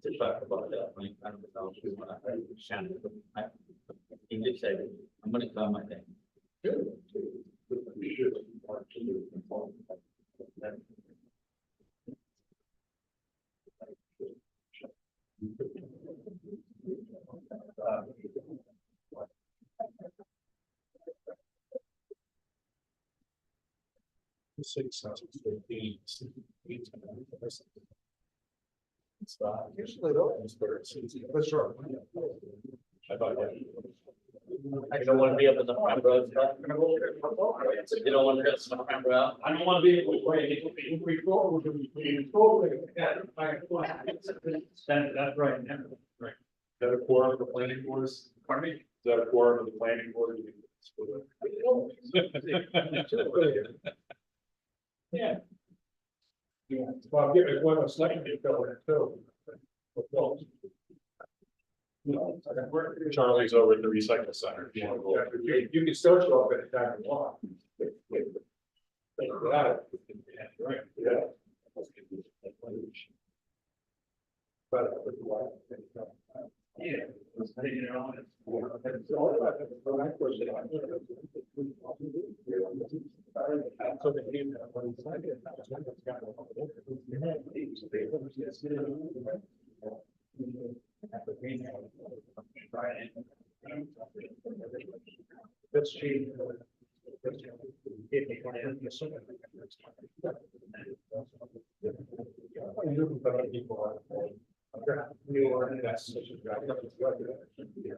to talk about that. English side. I'm going to call my name. Usually those, but sure. I don't want to be up in the front row. You don't want to get some front row. I don't want to be able to play. That's right. Right. Is that a quorum of the planning board? Pardon me? Is that a quorum of the planning board? Yeah. Yeah. Well, I'll give it one a second to fill it too. Charlie's over at the recycle center. You can still show up anytime you want. Right. Yeah. But yeah. That's cheap.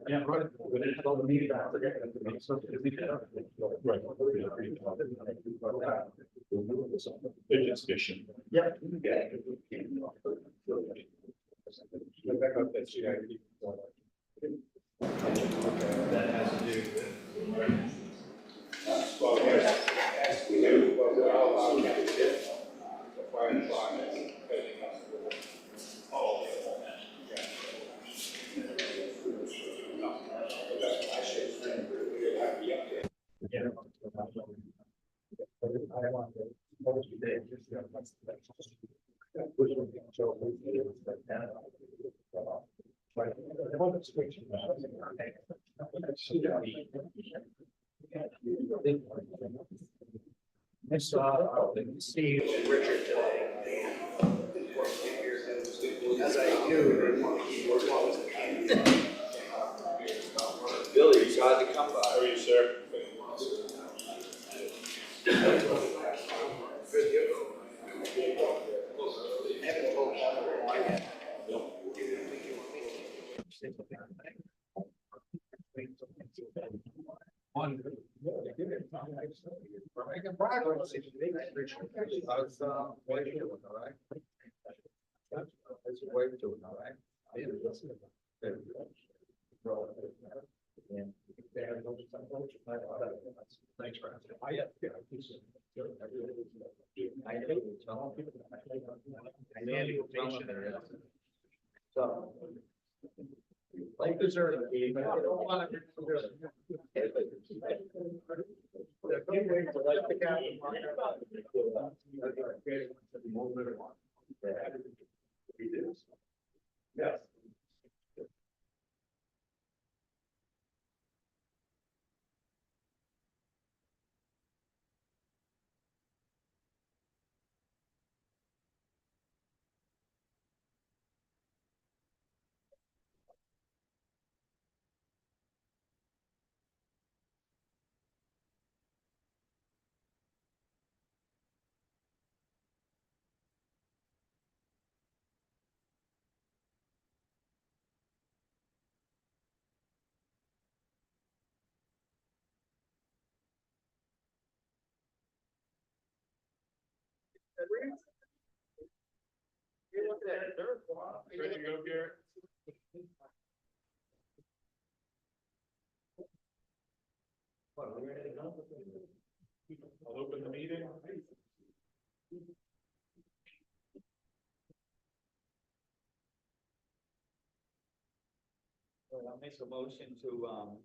Yeah, right. It's fishing. Yeah. That has to do with. Well, yes, as we do, but we're all about the fire department. Steve and Richard today. As I do. Billy, you tried to come by. How are you, sir? Thanks for asking. So, like dessert, I don't want to. Yes. Ready to go, Garrett? I'll open the meeting. I'll make a motion to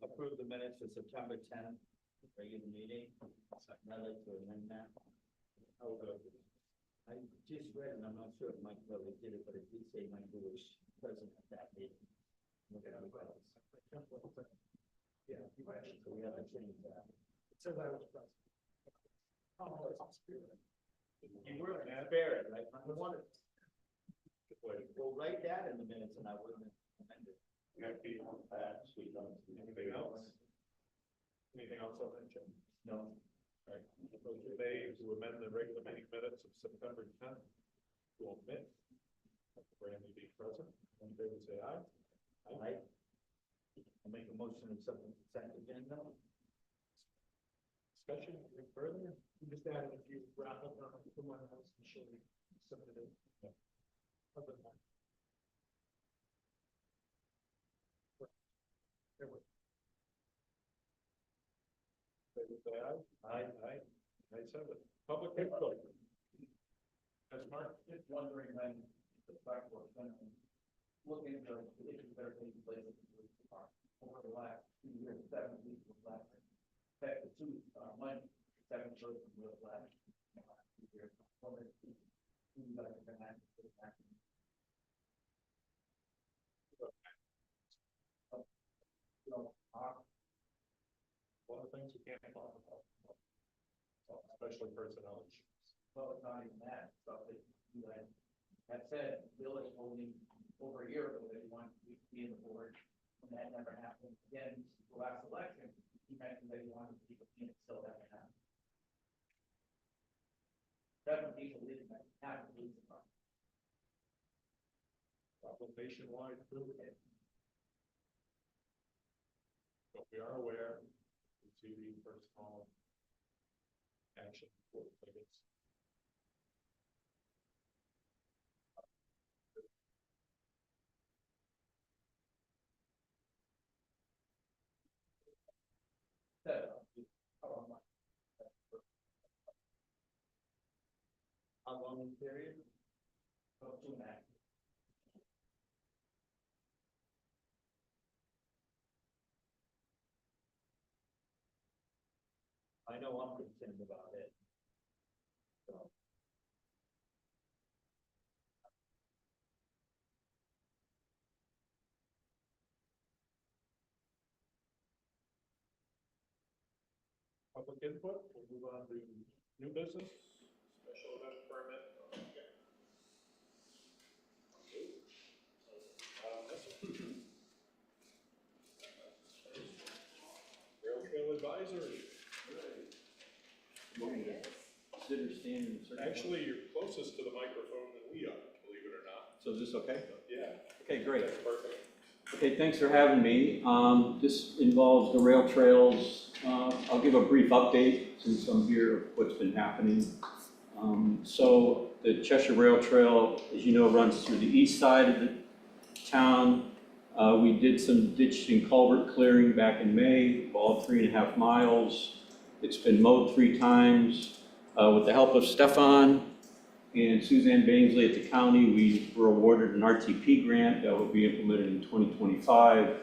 approve the minutes of September 10th, regular meeting. I'd like to amend that. I just read, and I'm not sure if Mike really did it, but it did say Michael was present haven't changed that. It says I was present. Oh, it's on spirit. You were in spirit, right? I wanted. Well, write that in the minutes and I wouldn't amend it. We have people on that, so we don't, anything else? Anything else on that, Jim? No. Right. Motion made to amend the regular meeting minutes of September 10th to omit Brandy being present. All in favor, say aye. Aye. I'll make a motion to accept the consent agenda. Discussion, anything further? You just added a few wrap up on the one house and show me submitted. Other than that. There we go. Favor, say aye. Aye. Aye. Ayes have it. Public input. That's Mark. Just wondering when the select board is going to look into the issues that are taking place at the police department over the last 2 years, 7 weeks of last. In fact, the two, months, 7 persons were last. 2 years. Wondering if you guys are going to have to take action. You know, One of the things we can't talk about, especially personnel issues. well, it's not even that stuff that you guys have said, Bill is holding over a year ago that he wanted to be in the board, and that never happened. Again, the last election, he mentioned that he wanted to keep it, still hasn't happened. 7 people leaving, half the police department. Problem nationwide too. But we are aware of the personal action for tickets. How long is the period? About 2.5 years. I know I'm concerned about it. So. Public input, we'll move on to new business, special event permit. Rail Trail Advisory. Consider standing. Actually, you're closest to the microphone than we are, believe it or not. So is this okay? Yeah. Okay, great. That's perfect. Okay, thanks for having me. This involves the rail trails. I'll give a brief update since I'm here of what's been happening. So the Cheshire Rail Trail, as you know, runs through the east side of the town. We did some ditch and culvert clearing back in May, all 3.5 miles. It's been mowed 3 times. With the help of Stefan and Suzanne Bainsley at the county, we were awarded an RTP grant that will be implemented in 2025,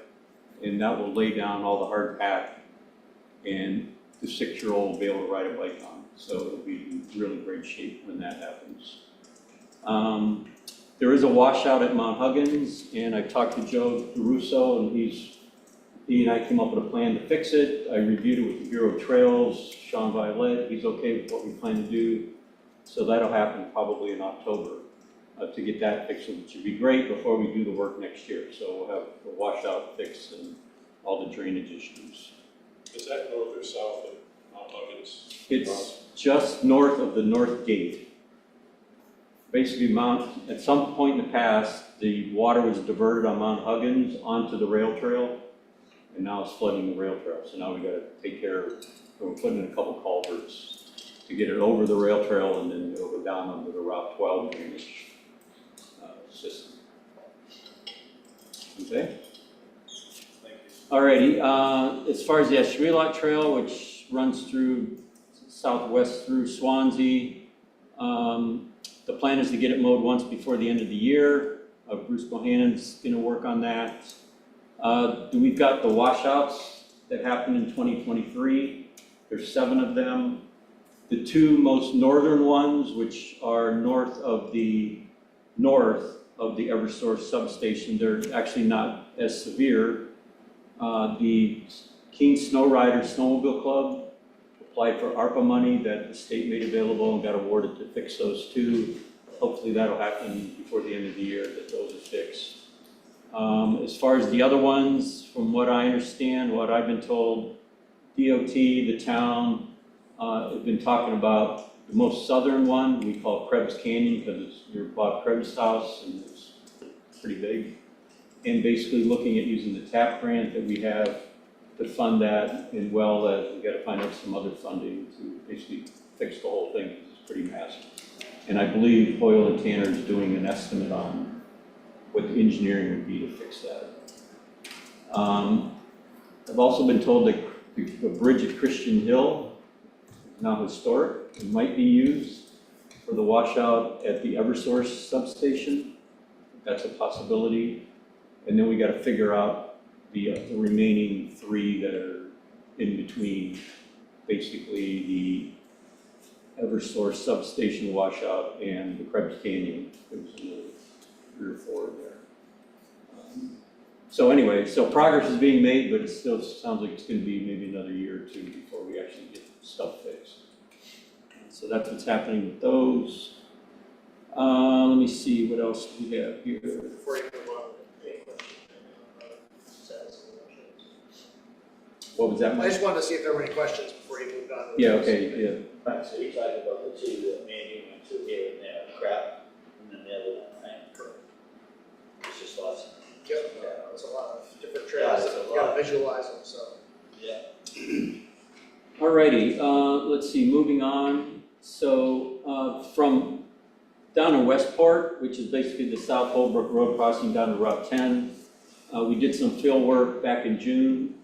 and that will lay down all the hard pack, and the 6-year-old will be able to ride a bike on. So it'll be in really great shape when that happens. There is a washout at Mount Huggins, and I talked to Joe DeRusso, and he and I came up with a plan to fix it. I reviewed it with the Bureau of Trails, Sean Violet, he's okay with what we plan to do. So that'll happen probably in October to get that fixed, which would be great before we do the work next year. So we'll have the washout fixed and all the drainage issues. Is that north or south of Mount Huggins? It's just north of the north gate. Basically, at some point in the past, the water was diverted on Mount Huggins onto the rail trail, and now it's flooding the rail trail. So now we got to take care of, we're putting in a couple culverts to get it over the rail trail, and then it'll go down under the Route 12 drainage system. Okay? Thank you. Alrighty, as far as the Eshrelot Trail, which runs through southwest through Swanzey, the plan is to get it mowed once before the end of the year. Bruce Bohannon's going to work on that. We've got the washouts that happened in 2023. There's 7 of them. The 2 most northern ones, which are north of the Eversource substation, they're actually not as severe. The Keene Snow Rider Snowmobile Club applied for ARPA money that the state made available and got awarded to fix those two. Hopefully that'll happen before the end of the year, that those are fixed. As far as the other ones, from what I understand, what I've been told, DOT, the town, have been talking about the most southern one, we call Krebs Canyon because it's near Bob Krebs' house and it's pretty big. And basically looking at using the TAP grant that we have to fund that, as well as we got to find out some other funding to basically fix the whole thing, because it's pretty massive. And I believe Hoyle and Tanner is doing an estimate on what the engineering would be to fix that. I've also been told that the bridge at Christian Hill is now historic and might be used for the washout at the Eversource substation. That's a possibility. And then we got to figure out the remaining three that are in between, basically the Eversource substation washout and the Krebs Canyon. There's another 3 or 4 in there. So anyway, so progress is being made, but it still sounds like it's going to be maybe another year or 2 before we actually get stuff fixed. So that's what's happening with those. Let me see, what else do we have here? Before you move on, any questions? Status of the motions? What was that, I Mike? just wanted to see if there were any questions before you moved on. to Yeah, those. okay, yeah. Right, so you're talking about the two that Mandy went to here and there, crap, and then the other one, right? Correct. It's just lots. Yep, it's a lot of different trails, it's a you gotta lot. visualize them, so. Yeah. Alrighty, let's see, moving on. So from down in Westport, which is basically the South Holbrook Road crossing down to Route 10, we did some field work back in June.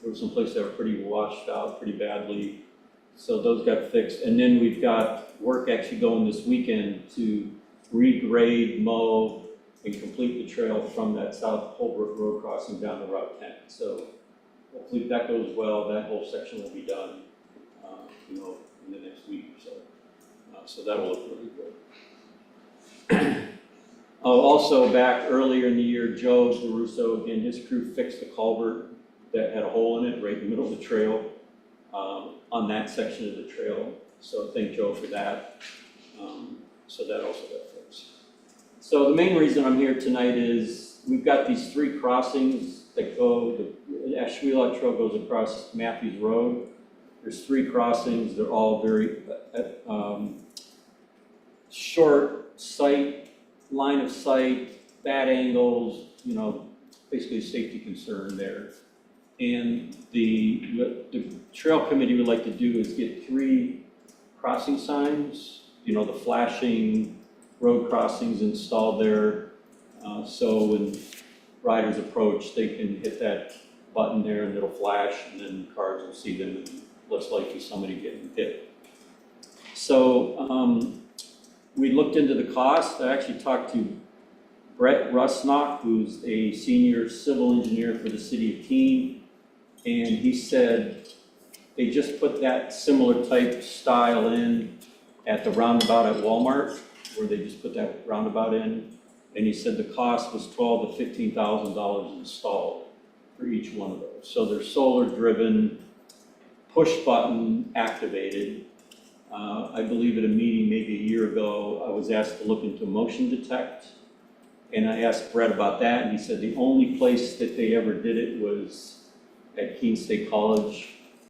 There were some places that were pretty washed out pretty badly. So those got fixed. And then we've got work actually going this weekend to regrade, mow, and complete the trail from that South Holbrook Road crossing down to Route 10. So hopefully if that goes well, that whole section will be done, in the next week or so. So that'll look really good. Also back earlier in the year, Joe DeRusso, again, his crew fixed the culvert that had a hole in it right in the middle of the trail, on that section of the trail. So thank Joe for that. So that also got fixed. So the main reason I'm here tonight is we've got these 3 crossings that go, the Ashwelot Trail goes across Matthews Road. There's 3 crossings, they're all very short line of sight, bad angles, basically a safety concern there. And the trail committee would like to do is get 3 crossing signs, the flashing road crossings installed there. So when riders approach, they can hit that button there and it'll flash, and then cars will see them, and less likely somebody getting hit. So we looked into the cost. I actually talked to Brett Rusnock, who's a senior civil engineer for the city of Keene, and he said they just put that similar type style in at the roundabout at Walmart, where they just put that roundabout in, and he said the cost was $12,000 to $15,000 installed for each one of those. So they're solar driven, push button activated. I believe at a meeting maybe a year ago, I was asked to look into motion detect, and I asked Brett about that, and he said the only place that they ever did it was at Keene State College